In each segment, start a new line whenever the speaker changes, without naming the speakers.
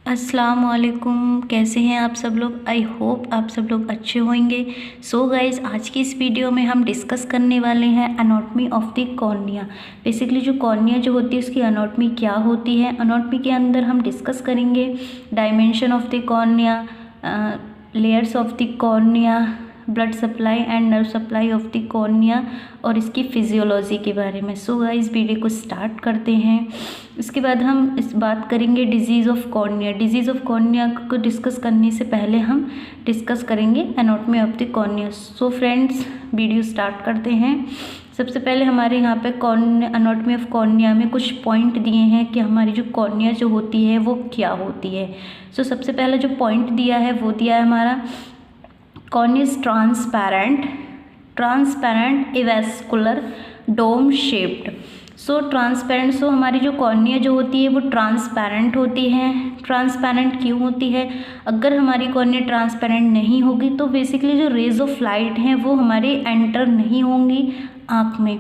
अस्सलाम वालेकुम। कैसे हैं आप सब लोग? आई होप आप सब लोग अच्छे होंगे। सो गाइज़, आज की इस वीडियो में हम डिस्कस करने वाले हैं anatomy of the cornea. Basically जो कॉर्निया जो होती है उसकी एनाटॉमी क्या होती है। एनाटॉमी के अंदर हम डिस्कस करेंगे dimension of the cornea, layers of the cornea, blood supply and nerve supply of the cornea और इसकी फिजियोलॉजी के बारे में। सो गाइस, वीडियो को स्टार्ट करते हैं। इसके बाद हम इस बात करेंगे disease of cornea. Disease of cornea को डिस्कस करने से पहले हम डिस्कस करेंगे anatomy of the cornea. So friends, video start करते हैं। सबसे पहले हमारे यहाँ पे एनाटॉमी ऑफ कॉर्निया में कुछ पॉइंट दिए हैं कि हमारी जो कॉर्निया जो होती है वो क्या होती है। सो सबसे पहले जो पॉइंट दिया है वो दिया है हमारा cornea is transparent avascular dome shaped. So transparent, so हमारी जो कॉर्निया जो होती है वो ट्रांसपेरेंट होती है। ट्रांसपेरेंट क्यों होती है? अगर हमारी कॉर्निया ट्रांसपेरेंट नहीं होगी तो बेसिकली जो रेज ऑफ लाइट हैं वो हमारे एंटर नहीं होंगी आँख में।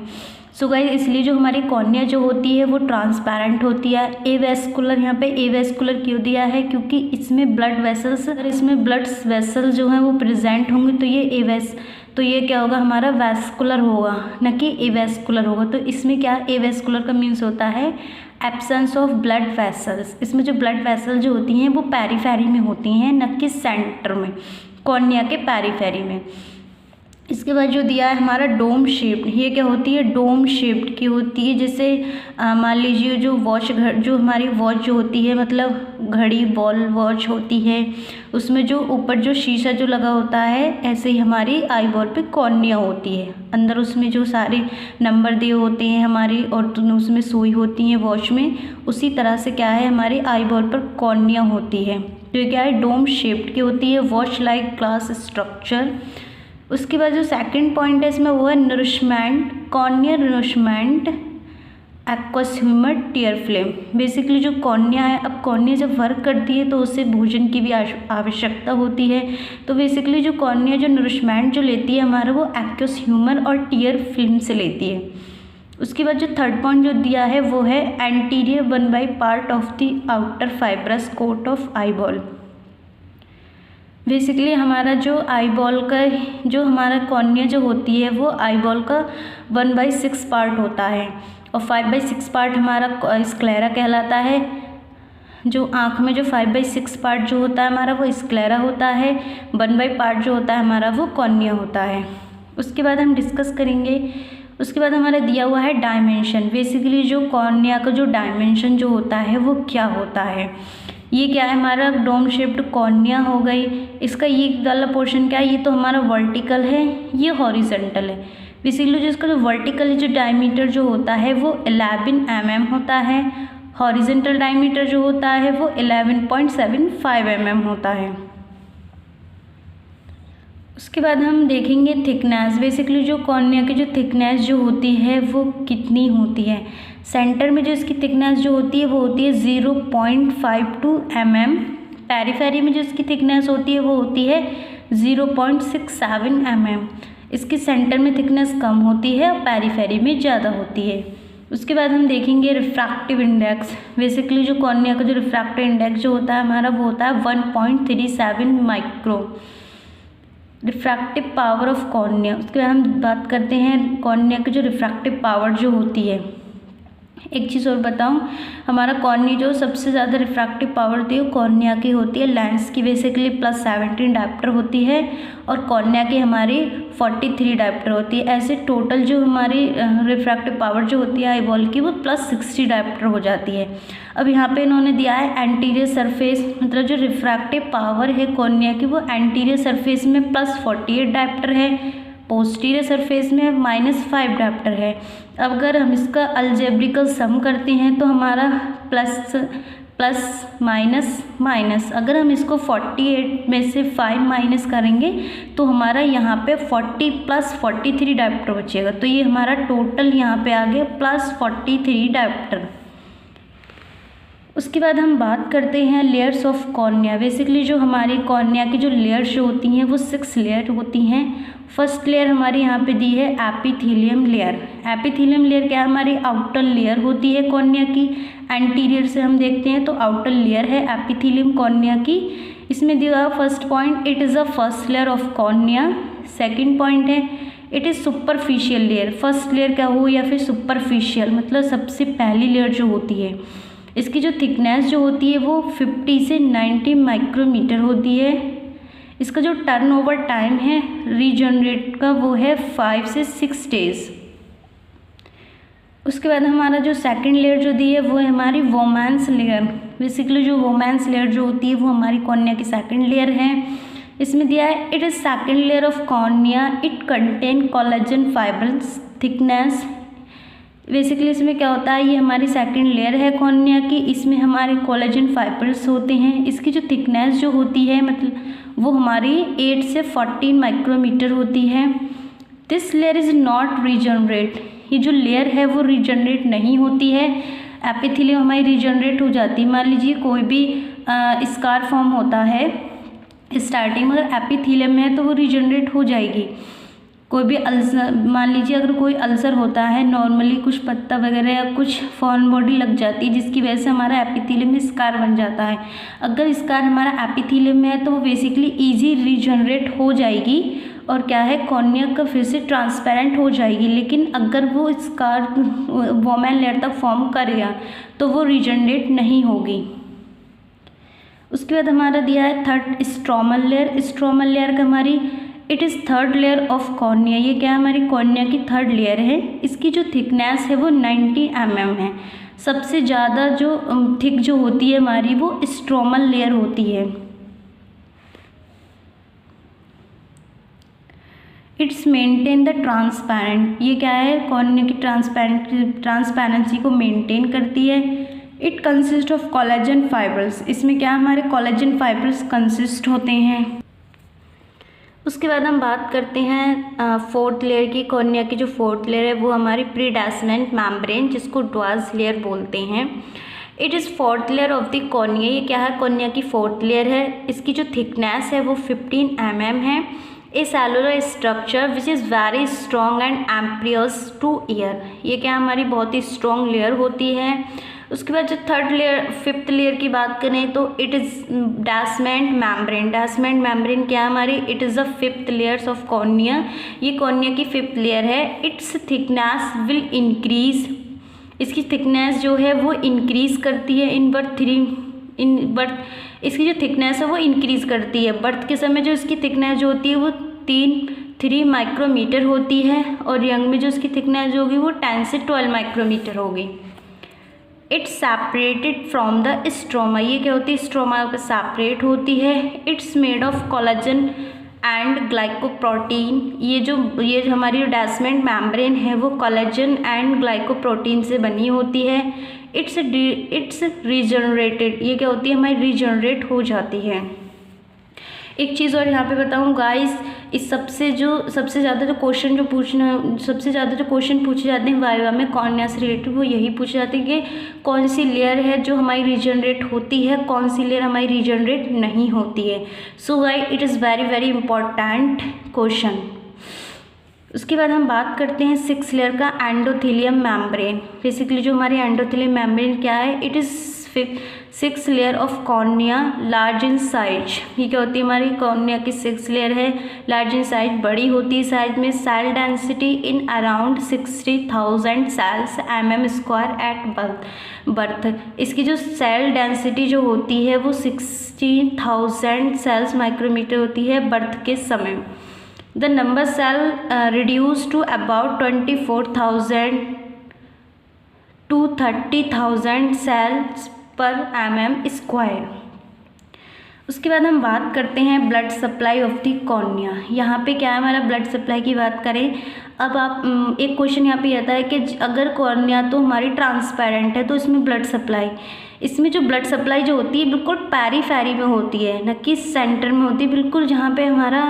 सो गाइस, इसलिए जो हमारी कॉर्निया जो होती है वो ट्रांसपेरेंट होती है। एवेस्कुलर, यहाँ पे एवेस्कुलर क्यों दिया है? क्योंकि इसमें ब्लड वेसल्स, अगर इसमें ब्लड वेसल जो है वो प्रेजेंट होंगे तो ये क्या होगा, हमारा वेस्कुलर होगा, न कि एवेस्कुलर होगा। तो इसमें क्या, एवेस्कुलर का मीन्स होता है एब्सेंस ऑफ ब्लड वेसल्स। इसमें जो ब्लड वेसल जो होती हैं वो पेरीफेरी में होती हैं, न कि सेंटर में, कॉर्निया के पेरीफेरी में। इसके बाद जो दिया है हमारा डोम शेप्ड, ये क्या होती है, डोम शेप्ड की होती है। जैसे मान लीजिए जो हमारी वॉच जो होती है, मतलब घड़ी बॉल वॉच होती है, उसमें जो ऊपर जो शीशा जो लगा होता है, ऐसे ही हमारी आई बॉल पे कॉर्निया होती है। अंदर उसमें जो सारे नंबर दिए होते हैं हमारी, और उसमें सुई होती हैं वॉच में, उसी तरह से क्या है, हमारी आई बॉल पर कॉर्निया होती है। तो ये क्या है, डोम शेप्ड की होती है, वॉच लाइक ग्लास स्ट्रक्चर। उसके बाद जो सेकंड पॉइंट है इसमें वो है nourishment, cornea nourishment aqueous humour tear film. Basically जो कॉर्निया है, अब कॉर्निया जब वर्क करती है तो उससे भोजन की भी आवश्यकता होती है। तो बेसिकली जो कॉर्निया जो नरिशमेंट जो लेती है हमारा, वो एक्वस ह्यूमर और टीयर फिल्म से लेती है। उसके बाद जो थर्ड पॉइंट जो दिया है वो है anterior 1/2 part of the outer fibrous coat of eyeball. Basically हमारा जो आई बॉल का, जो हमारा कॉर्निया जो होती है वो आई बॉल का 1/6 पार्ट होता है, और 5/6 पार्ट हमारा स्क्लेरा कहलाता है। जो आँख में जो 5/6 पार्ट जो होता है हमारा वो स्क्लेरा होता है, 1/2 पार्ट जो होता है हमारा वो कॉर्निया होता है। उसके बाद हम डिस्कस करेंगे। उसके बाद हमारा दिया हुआ है डायमेंशन। बेसिकली जो कॉर्निया का जो डायमेंशन जो होता है वो क्या होता है। ये क्या है, हमारा डोम शेप्ड कॉर्निया हो गई। इसका ये वाला पोर्शन क्या है, ये तो हमारा वर्टिकल है, ये हॉरिजेंटल है। बेसिकली जो इसका जो वर्टिकल जो डायमीटर जो होता है वो 11 mm होता है, हॉरिजेंटल डायमीटर जो होता है वो 11.75 mm होता है। उसके बाद हम देखेंगे थिकनेस। बेसिकली जो कॉर्निया की जो थिकनेस जो होती है वो कितनी होती है। सेंटर में जो इसकी थिकनेस जो होती है वो होती है 0.52 mm। पेरीफेरी में जो इसकी थिकनेस होती है वो होती है 0.67 mm। इसकी सेंटर में थिकनेस कम होती है और पेरीफेरी में ज़्यादा होती है। उसके बाद हम देखेंगे रिफ्रैक्टिव इंडेक्स। बेसिकली जो कॉर्निया का जो रिफ्रैक्टिव इंडेक्स जो होता है हमारा वो होता है 1.37 micro. Refractive power of cornea, उसके बाद हम बात करते हैं कॉर्निया की जो रिफ्रैक्टिव पावर जो होती है। एक चीज़ और बताऊं, हमारा कॉर्निया जो सबसे ज़्यादा रिफ्रैक्टिव पावर होती है वो कॉर्निया की होती है, लेंस की बेसिकली +17 डायप्टर होती है, और कॉर्निया की हमारी 43 डायप्टर होती है। ऐसे टोटल जो हमारी रिफ्रैक्टिव पावर जो होती है आई बॉल की वो +60 डायप्टर हो जाती है। अब यहाँ पे इन्होंने दिया है एंटीरियर सरफेस, मतलब जो रिफ्रैक्टिव पावर है कॉर्निया की वो एंटीरियर सरफेस में +48 डायप्टर है, पोस्टीरियर सरफेस में -5 डायप्टर है। अब अगर हम इसका अलजेब्रिकल सम करते हैं तो हमारा प्लस माइनस अगर हम इसको 48 में से 5 माइनस करेंगे तो हमारा यहाँ पे 40 + 43 डायप्टर बचेगा। तो ये हमारा टोटल यहाँ पे आ गया +43 डायप्टर। उसके बाद हम बात करते हैं लेयर्स ऑफ कॉर्निया। बेसिकली जो हमारी कॉर्निया की जो लेयर्स जो होती हैं वो 6 लेयर होती हैं। फर्स्ट लेयर हमारी यहाँ पे दी है एपिथेलियम लेयर। एपिथेलियम लेयर क्या हमारी आउटर लेयर होती है कॉर्निया की। एंटीरियर से हम देखते हैं तो आउटर लेयर है एपिथेलियम कॉर्निया की। इसमें दिया हुआ first point, it is a first layer of cornea. Second point है it is superficial layer. First layer क्या हो या फिर सुपरफिशियल मतलब सबसे पहली लेयर जो होती है, इसकी जो थिकनेस जो होती है वो 50 से 90 माइक्रोमीटर होती है। इसका जो टर्नओवर टाइम है रीजनरेट का वो है 5 से 6 डेज। उसके बाद हमारा जो सेकंड लेयर जो दी है वो है हमारी वोमेन्स लेयर। बेसिकली जो वोमेन्स लेयर जो होती है वो हमारी कॉर्निया की सेकंड लेयर है। इसमें दिया है it is second layer of cornea, it contain collagen fibres thickness. Basically इसमें क्या होता है, ये हमारी सेकंड लेयर है कॉर्निया की, इसमें हमारे कोलेजन फाइबर्स होते हैं। इसकी जो थिकनेस जो होती है मतलब वो हमारी 8 से 14 माइक्रोमीटर होती है। This layer is not regenerate. ये जो लेयर है वो रीजनरेट नहीं होती है। एपिथेलियम हमारी रीजनरेट हो जाती है। मान लीजिए कोई भी स्कार फॉर्म होता है स्टार्टिंग में, अगर एपिथेलियम में है तो वो रीजनरेट हो जाएगी। कोई भी अल्सर, मान लीजिए अगर कोई अल्सर होता है नॉर्मली कुछ पत्ता वगैरह या कुछ फॉरेन बॉडी लग जाती है जिसकी वजह से हमारा एपिथेलियम में स्कार बन जाता है। अगर स्कार हमारा एपिथेलियम में है तो वो बेसिकली इजी रीजनरेट हो जाएगी और क्या है कॉर्निया का फिर से ट्रांसपेरेंट हो जाएगी। लेकिन अगर वो स्कार वोमेन लेयर तक फॉर्म कर गया तो वो रीजनरेट नहीं होगी। उसके बाद हमारा दिया है third stromal layer. Stromal layer का हमारी it is third layer of cornea. ये क्या हमारी कॉर्निया की थर्ड लेयर है। इसकी जो थिकनेस है वो 90 mm है। सबसे ज़्यादा जो थिक जो होती है हमारी वो स्ट्रोमल लेयर होती है। It's maintain the transparent. ये क्या है कॉर्निया की ट्रांसपेरेंसी को मेंटेन करती है। It consist of collagen fibres. इसमें क्या हमारे कोलेजन फाइबर्स कंसिस्ट होते हैं। उसके बाद हम बात करते हैं फोर्थ लेयर की। कॉर्निया की जो फोर्थ लेयर है वो हमारी प्रीडेस्मेंट मेम्ब्रेन, जिसको ड्वार्स लेयर बोलते हैं। It is fourth layer of the cornea. ये क्या है कॉर्निया की फोर्थ लेयर है। इसकी जो थिकनेस है वो 15 mm है। A cellular structure which is very strong and impervious to ear. ये क्या हमारी बहुत ही स्ट्रॉन्ग लेयर होती है। उसके बाद जो थर्ड लेयर फिफ्थ लेयर की बात करें तो इट इज़ डेस्मेंट मेम्ब्रेन। डेस्मेंट मेम्ब्रेन क्या हमारी it is the fifth layers of cornea. ये कॉर्निया की फिफ्थ लेयर है। It's thickness will increase. इसकी थिकनेस जो है वो इंक्रीज़ करती है इन बर्थ। इसकी जो थिकनेस है वो इंक्रीज़ करती है। बर्थ के समय जो इसकी थिकनेस जो होती है वो 3 माइक्रोमीटर होती है और यंग में जो इसकी थिकनेस जो होगी वो 10 से 12 माइक्रोमीटर होगी। It's separated from the stroma. ये क्या होती है स्ट्रोमा पर सेपरेट होती है। It's made of collagen and glycoprotein. ये हमारी डेस्मेंट मेम्ब्रेन है वो कोलेजन एंड ग्लाइकोप्रोटीन से बनी होती है। It's regenerated. ये क्या होती है हमारी रीजनरेट हो जाती है। एक चीज़ और यहाँ पे बताऊँ गाइस, इस सबसे ज़्यादा जो क्वेश्चन पूछे जाते हैं वाइवा में कॉर्निया से रिलेटेड, वो यही पूछे जाते हैं कि कौन सी लेयर है जो हमारी रीजनरेट होती है, कौन सी लेयर हमारी रीजनरेट नहीं होती है। So guys it is very very important question. उसके बाद हम बात करते हैं 6 लेयर का एंडोथेलियम मेम्ब्रेन। बेसिकली जो हमारी एंडोथेलियम मेम्ब्रेन क्या है it is 6 layer of cornea large in size. ये क्या होती है हमारी कॉर्निया की 6 लेयर है, लार्ज इन साइज बड़ी होती है साइज में। Cell density is around 60,000 cells mm² at birth. इसकी जो सेल डेंसिटी जो होती है वो 60,000 सेल्स माइक्रोमीटर होती है बर्थ के समय। The number cell reduce to about 24,000 to 30,000 cells पर mm²। उसके बाद हम बात करते हैं blood supply of the cornea. यहाँ पे क्या है हमारा ब्लड सप्लाई की बात करें। अब आप एक क्वेश्चन यहाँ पे आता है कि अगर कॉर्निया तो हमारी ट्रांसपेरेंट है तो इसमें ब्लड सप्लाई, इसमें जो ब्लड सप्लाई जो होती है बिल्कुल पेरीफेरी में होती है, न कि सेंटर में होती है। बिल्कुल जहाँ पे हमारा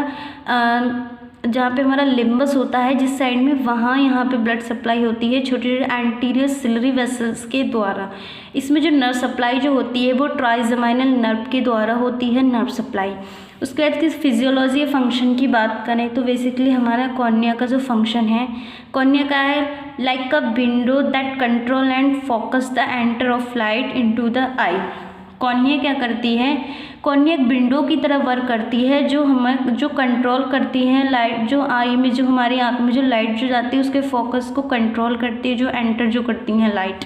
जहाँ पे हमारा लिम्बस होता है जिस साइड में, वहाँ यहाँ पे ब्लड सप्लाई होती है छोटे छोटे एंटीरियर सिलरी वेसल्स के द्वारा। इसमें जो नर्व सप्लाई जो होती है वो ट्राइजेमिनल नर्व के द्वारा होती है नर्व सप्लाई। उसके बाद की फिजियोलॉजी फंक्शन की बात करें तो बेसिकली हमारा कॉर्निया का जो फंक्शन है, कॉर्निया का है like a window that control and focus the enter of light into the I. Cornea क्या करती है, कॉर्निया एक विंडो की तरह वर्क करती है जो कंट्रोल करती है लाइट, जो आई में, जो हमारी आँख में जो लाइट जो जाती है उसके फोकस को कंट्रोल करती है, जो एंटर जो करती हैं light.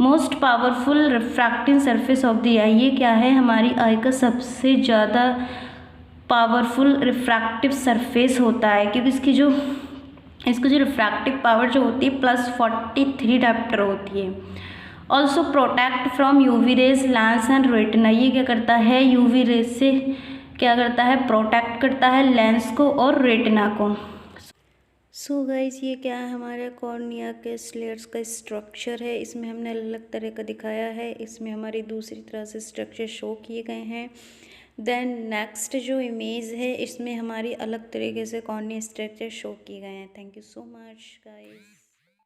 Most powerful refracting surface of the eye, ये क्या है, हमारी आई का सबसे ज़्यादा पावरफुल रिफ्रैक्टिव सरफेस होता है, क्योंकि इसकी जो रिफ्रैक्टिव पावर जो होती है +43 डायप्टर होती है। Also protect from UV rays lens and retina, ये क्या करता है, यूवी रेज से क्या करता है, प्रोटेक्ट करता है लेंस को और रेटिना को। सो गाइज ये क्या है, हमारे कॉर्निया के स्लेट्स का स्ट्रक्चर है। इसमें हमने अलग अलग तरह का दिखाया है, इसमें हमारी दूसरी तरह से स्ट्रक्चर शो किए गए हैं। देन नेक्स्ट जो इमेज है इसमें हमारी अलग तरीके से कॉर्निया स्ट्रक्चर शो किए गए हैं। Thank you so much guys.